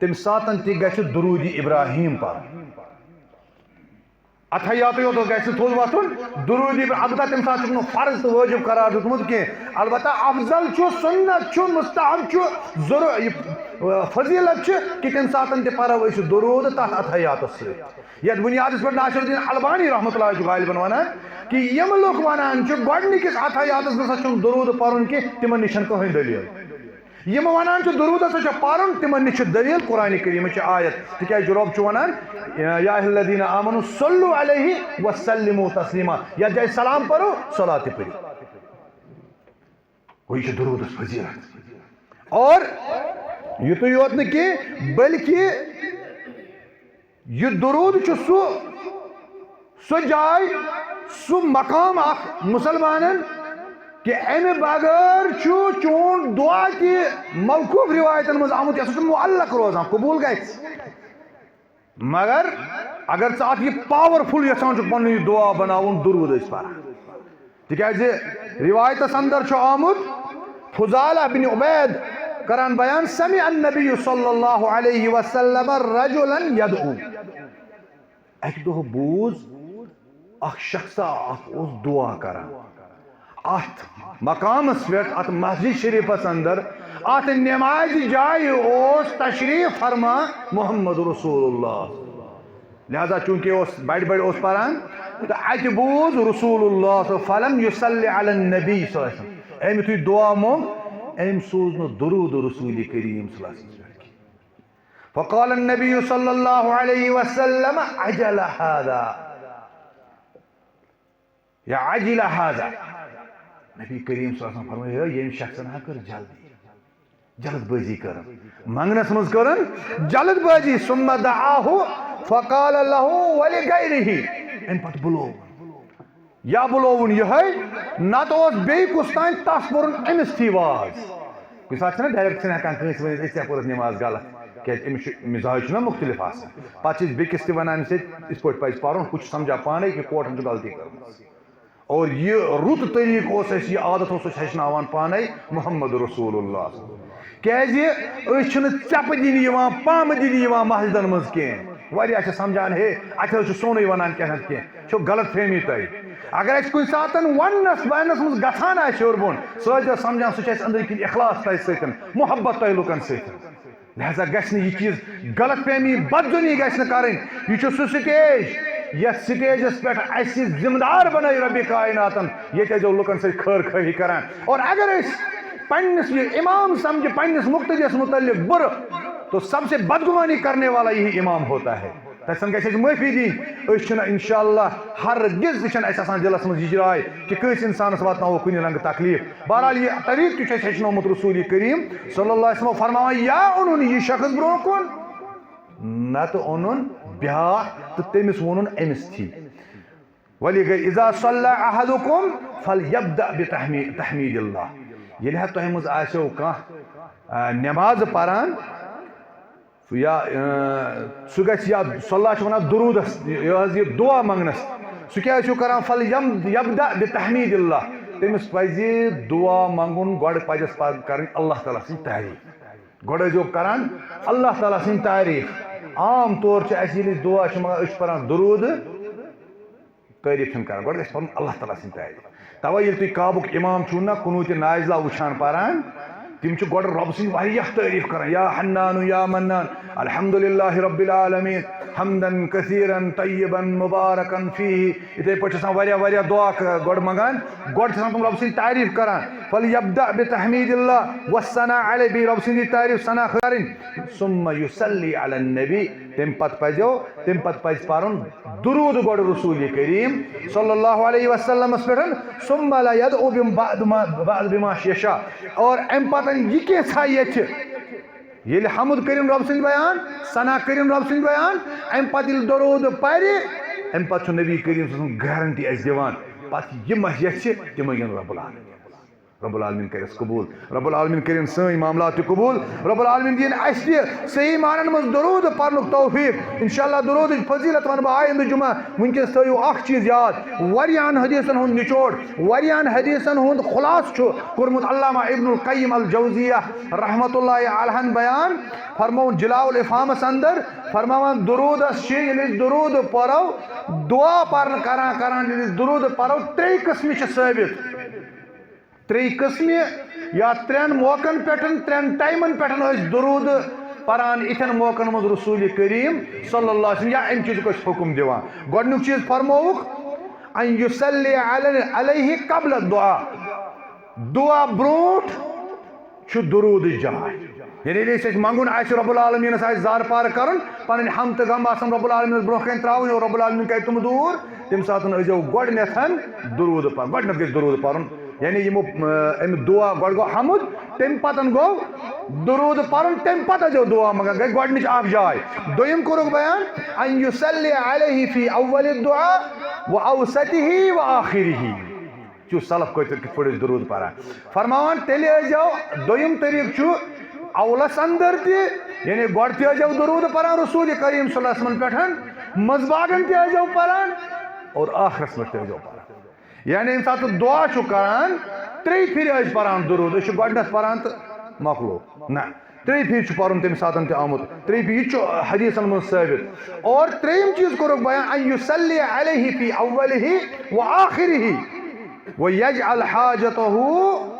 तम सातन तह दुरूद इब्राहीम पर अतहियात योत थोद वथुन दुरूद अलबत्ता तम सात फर्ज तो वाजिब करार दितमुत कह अलबत्ता अफजल सुन्नत फजीलत कि तम सात परो दुरूद तथ अतहियात ये बुनियाद पे नासिरुद्दीन अलबानी रहमतुल्लाह गालिबन वनान कि यम लोग वनान गोडनिकिस अतहियातस गसा दुरूद पर्न कि तिमन निश कहीं दलील यम वनान दुरूद हसा पर्न तिमन निश दलील कुरान करीम आयत तिकाज रब वनान या अय्युहल्लज़ीना आमनु सल्लु अलैहि व सल्लिमु तस्लीमा या जाय सलाम परो सलात पढ़ी वही दुरूद फजीलत और युत योत न कि बल्कि यह दुरूद सो जाय सो मकाम मुसलमानन कि अमे बगैर चून दुआ कि मौकूफ रिवायतन मज आमुत यह मुअल्लक रोजान कबूल गैस मगर अगर च यह पावरफुल यहां पन दुआ बनाउन दुरूद पारान तिकाज रिवायतस अंदर आमुत फुजाला बिन उबैद करान बयान समिअ अन्नबी सल्लल्लाहु अलैहि वसल्लम रजुलन यदउ एक दो बूज अख शख्सा उस दुआ करान अत मकामस पे अत मस्जिद शरीफस अंदर अत नमाज जाय ओस तशरीफ फरमा मोहम्मद रसूलुल्लाह लिहाजा चूंकि बड़ बड़ पारान तो अत बूज रसूलुल्लाह तो फलम युसल्ली अला नबी अम यु दुआ मोंग अम सूज न दुरूद रसूल करीम फ़क़ाल नबी सल्लल्लाहु अलैहि वसल्लम अजल हादा या अजल हादा नबी करीम फरमाया ये शख्स ना कर जल्दबाजी कर मंगनस मज कर जल्दबाजी सुम्मा दआहु फ़क़ाल लहु वलि गैरिही इन पत बुलो या बुलोवन यह ना तो बे कुछ तान तस पुरन अमिस थी वाज कुछ साथ ना डायरेक्ट हेकान कंस वन इस पुर नमाज गलत क्या मिजाज ना मुख्तलिफ पे बेकिस वन इस पे पज पान कुछ समझा पाने कि कोटन गलती कर और यह रुत तरीक यह आदत हेचनावान पाने मोहम्मद रसूलुल्लाह क्या चप दिन पम दिन मस्जिदन मज कह समझान हे अत सोन वन कह गलत फहमी तय अगर कुछ सात वनस वनस मज गसान हेर बोन सह समझान सह अंदर किन इखलास तय सतन मोहब्बत तय लुकन सत लिहाजा गि यह चीज गलत फहमी बदजुनी गि यह सह स्टेज यथ स्टेजस पे जिम्मेदार बन रबी कायनातन ये लुकन सत खर खही करान और अगर पन्निस ये इमाम समझ पन्निस मुक्तदिस मुतल्लिक बुर तो सबसे बदगुमानी करने वाला यही इमाम होता है तसन गि माफी दिन इंशाअल्लाह हरगिज दिलस मज यह राय कि कस इंसानस वातनावो कुन रंग तकलीफ बहरहाल यह तरीक तो हेचनोमुत रसूल करीम सल्लल्लाहु अलैहि वसल्लम फरमावा या ओनुन यह शख्स ब्रो कुन न तो ओनुन ब्या तो तमिस वोनुन अमिस थी वली गई इज़ा सल्ला अहदुकुम फलयब्दा बितहमीदिल्लाह ये तुह मज आसो कह नमाज परान या सह गया सल्लाह वन दुरूदस यह दुआ मंगनस सह क्या करान फल यब्दा बितहमीदिल्लाह तमिस पज दुआ मंगुन गो पजस कर अल्लाह ताला सं तारीफ गो करान अल्लाह ताला सं तारीफ आम तौर दुआ पान दुरूद तारीफ कर गो गि अल्लाह ताला सं तारीफ तवे ये तुम काबुक इमाम छू ना कुनूत नाजिला वुचान पारान तिम गो रब सं तारीफ कर या हन्नान या मन्नान अल्हम्दुलिल्लाहि रब्बिल आलमीन हमदन कसीरन तय्यबन मुबारकन फीही इथे पे दुआ गो मंगान गो तुम रब सं तारीफ करान फल यब्दा बितहमीदिल्लाह वस्सना अलैहि रब सं तारीफ सना करिन सुम्मा युसल्ली अला नबी तम पज पारुन दुरूद गो रसूल करीम सल्लल्लाहु अलैहि वसल्लम पे सुम्मा ला यदउ बिमा यशा और अम पतन यह क्या ये हमद करिन रब सं बयान सना करिन रब सं बयान अम पे दुरूद पर अम पे नबी करीम गारंटी दिवान पे यम तम रब्बुल आलमीन करस कबूल रब्बुल आलमीन करिन सही मामलात कबूल रब्बुल आलमीन दिन सही मानन मज दुरूद पर्नुक तौफीक इंशाअल्लाह दुरूद फजीलत वन बह आइंद जुमा वुनकस थयो अख चीज याद वरियान हदीसन हुंद निचोड़ वरियान हदीसन हुंद खुलास छु कुरमुत अल्लामा इब्नुल क़य्यिम अल जौजिया रहमतुल्लाहि अलैहि बयान फरमाउन जिलाउल इफामस अंदर फरमावन दुरूदस दुरूद परो दुआ पर्न करान दुरूद परो त्रे किस्म साबित त्रे किस्म या त्रेन मौकन पे त्रेन टाइमन पे दुरूद पान इथन मौकन मज रसूल करीम सल्लल्लाहु अलैहि वसल्लम या अम चीज हुक्म दिवान गोडनुक चीज फरमोवुक अन युसल्ली अलैहि क़ब्ल दुआ दुआ ब्रोट छु दुरूद जाय यानी मंगुन रब्बुल आलमीन जार पार कर पन हम तो गम रब्बुल आलमीन ब्रोह कन त्रावन और रब्बुल आलमीन कर तुम दूर तम सात गोडनेथन दुरूद पर गोडनेथ गि दुरूद पर यानी अम दुआ गो गो हमद तम पतन गो दुरूद पर तम पत जो दुआ मगर गई गोडनिच अख जाय दोयम कोरुक बयान अन युसल्ली अलैहि फी अव्वल दुआ व औसतिही व आखिरिही चु सलफ कित पे दरूद पारान फरमान तेले जाओ दोयम तरीक छु अवलस अंदर यानी गोड ते जाओ दरूद पारान रसूल करीम सल्लल्लाहु अलैहि वसल्लम पे मजबागन ते जाओ पारान और आखिरस में ते जाओ पारान यानी इन साथ दुआ छु करान त्रे फिर आज पारान दरूद छु गोडनस पारान तो मखलो ना त्रे फिर छु पारुन तम सातन ते आमुत त्रे फिर छु हदीसन में साबित और त्रेम चीज करो बयान अन युसल्ली अलैहि फी अव्वलिही व आखिरिही व यजअल हाजतहु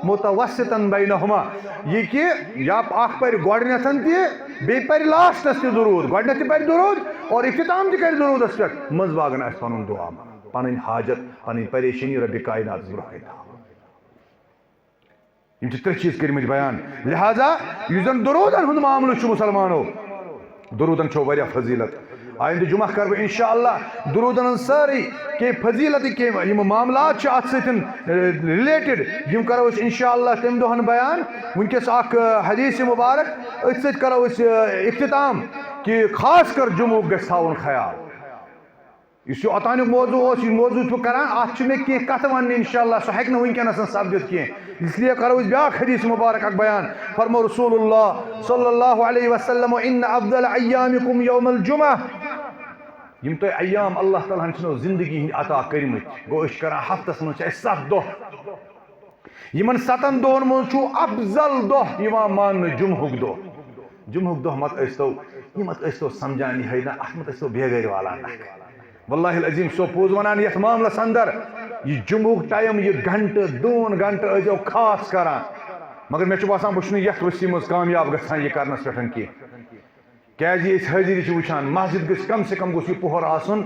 मुतवस्सितन बैनहुमा ये कि या आख पर गोडनसन ते बे पर लास्टस ते दरूद गोडनस ते पर दरूद और इख्तिताम ते कर दरूद अस पे मजबागन अस पनुन दुआ पनुन हाजत पनुन परेशानी रब कायनात बुराई इन त्रे चीज कर बयान लिहाजा युजन दरूदन हुंद मामलो छु मुसलमानो दरूदन छो वरिया फजीलत आइंद जुमा कर इंशाअल्लाह दरूदन सारी के फजीलत के यम मामलात अत सतन रिलेटेड यम करो इंशाअल्लाह तम दोहन बयान वनकस अख हदीस मुबारक अत सत करो इख्तिताम कि खास कर जुमू गस थावन ख्याल इस अतानुक मौजू तो करान अत मे कह कत वन इंशाअल्लाह सह हेक वनकन सपदित कह इसलिए करो ब्या हदीस मुबारक अख बयान फरमो रसूलुल्लाह सल्लल्लाहु अलैहि वसल्लम इन अफदल अय्यामिकुम यौमुल जुमा यम तो अय्याम अल्लाह ताला हन जिंदगी हिंद अता करमत गो अश करान हफ्तस मन 7 दो यमन 7 दोहन मन छु अफजल दो यवान मान जुमहुक दो मत अस्तो यमत अस्तो समझानी है ना अहमत अस्तो बेगर वाला ना वल्लाहि अजीम सो पोज वनान यथ मामलस अंदर यह जुमुक टाइम यह घंटे 2 घंटे अजो खास करान मगर मे बसान बह यथ वसी मज कामयाब गसान यह करनस पे क्या हाजिरी वुचान मस्जिद गस कम से कम गोस पोहर आसन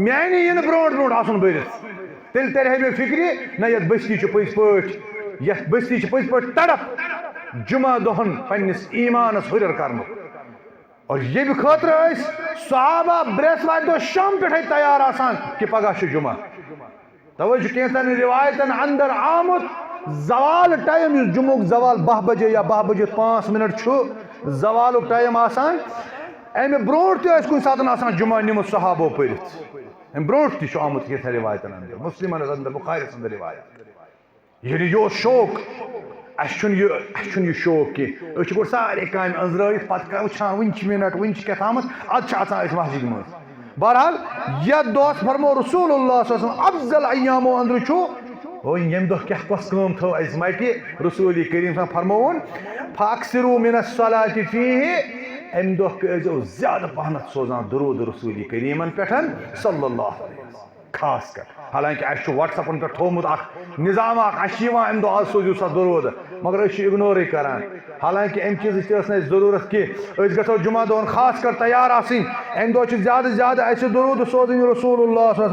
माने इन ब्रोट ब्रोट आसन भरत तेल तरह मे फिक्रि ना ये बस्ती पज पे ये बस्ती पज पे तड़प जुमा दोहन पन्निस ईमानस हुर कर और ये भी खतर सहाबा बृहस्पति दो शाम पे तैयार आसान कि पगह जुमा तवज कैंसन रिवायतन अंदर आमुत जवाल टाइम जुमुक जवाल 12 बजे या 12 बजे 5 मिनट छु जवाल टाइम आसान अमे ब्रोट कुन सात जुमा निमुत सहाबो पढ़ ब्रोट आमुत कैसा रिवायतन अंदर मुस्लिम अंदर बुखारी अंदर रिवायत ये यो शौक अह शौक कह सारे काम अंजर पे वुचान वन मिनट वन क्या थामत अद मस्जिद मज बहरहाल यथ दोस फरमो रसूलुल्लाह अफजल अय्यामो अंदर छु यम दो क्या कस काम थो अस मटि रसूल करीम फरमोन फाक्सिरू मिन अस्सलाति फीहि अम दो ज्यादा पहनत सोजान दरूद रसूल करीमन पे सल्लल्लाहु अलैहि वसल्लम खास कर हालांकि अस व्हाट्सअपन पे थोमुत निजाम अम दो आज सोजू सा दरूद मगर अस इग्नोर करान हालांकि अम चीज जरूरत कह गो जुमा दोन खास कर तैयार अम दो ज्यादा ज्यादा अस दरूद सोजन रसूलुल्लाह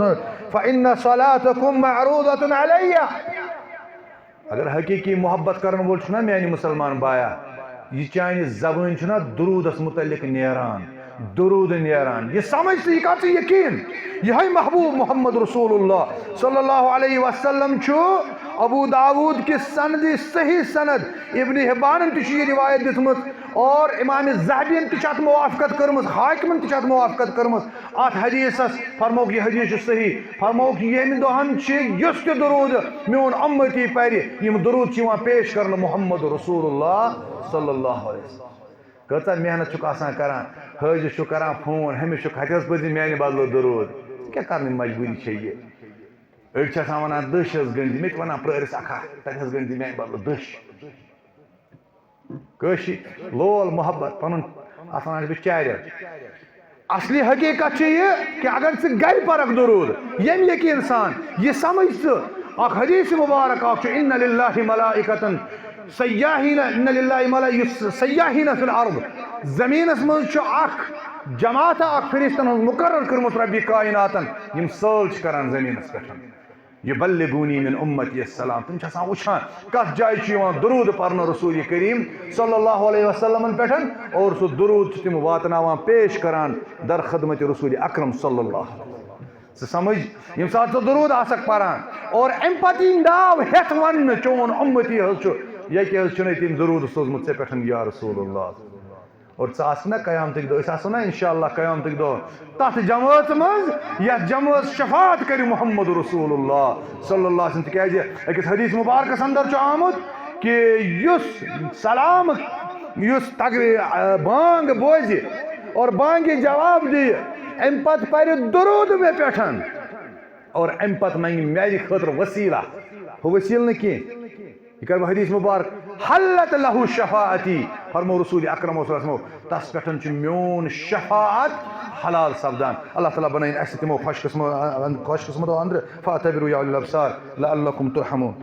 फ़इन्न सलातकुम मअरूदतुन अलैया अगर हकीकी मोहब्बत करन वोल छना मेनी मुसलमान बाया यह चानि जबान छना दरूदस मुतल्लिक नेरान दरूद नेरान ये समझ से यह यकीन यह महबूब मोहम्मद रसूलुल्लाह सल्लल्लाहु अलैहि वसल्लम छु अबू दाऊद के सनद सही सनद इब्न हिब्बान ये रिवायत दिसमत और इमाम ज़हबीन तत मुवाफ़क़त कर्मस हाकिमन तत मुवाफ़क़त कर्मस अत हदीसस फरमोक यह हदीस सही फरमोक यम दोहन युस ते दरूद मोन उम्मती पर यम दरूद पेश कर मोहम्मद रसूलुल्लाह सल्लल्लाहु अलैहि वसल्लम कता मेहनत करान हज करान फोन हमें हथस बज माने बदलो दरूद क्या कर मजबूरी ये अड़ वन दश गंज मे वन प्रस अखा तथस गंज माने बदलो दश लोल मोहब्बत पन बिचार असली हकीकत यह कि अगर स गर परख दरूद यम यकीन सान यह समझ अख हदीस मुबारक इन्न लिल्लाहि मलाइकतन सय्याहीन इन्न लिल्लाहि मलाइकतन सय्याहीन फिल अर्द जमीनस मज जमात फरिश्तन मुकर्रर कर्मुत रब्बी कायनातन यम सर्च करान जमीनस पे युबल्लिगूनी मिन उम्मती अस्सलाम तुम वुचान कत जाय दरूद पर्न रसूल करीम सल्लल्लाहु अलैहि वसल्लम पे और सो दरूद तम वातनावान पेश करान दर खदमत रसूल अकरम सल्लल्लाहु अलैहि वसल्लम समझ यम साथ दरूद आसक पारान और अम पति नाव हेत वन चोन उम्मती ये तम दरूद सोजमुत पे या रसूलुल्लाह और ना क़यामत दो ना इंशाअल्लाह क़यामत दो तथ जमात मज या जमात शफात कर मोहम्मद रसूलुल्लाह सल्लल्लाहु अलैहि वसल्लम तज अकिस हदीस मुबारक अंदर आमुत कि युस सलाम युस बांग बोज और बांगे जवाब दी अम पत पर दुरूद मे पे और अम पत मंग मेरे खतर वसीला वो वसील न कह यह कर हदीस मुबारक हल्लत लहू शफाअती फरमो रसूल अकरम तस पे मोन शफाअत हलाल सपदान अल्लाह ताला बनाइन अस तमो खुश किस्मतों अंदर फातबिरु या उलिल अब्सार लअल्लकुम तुरहमून।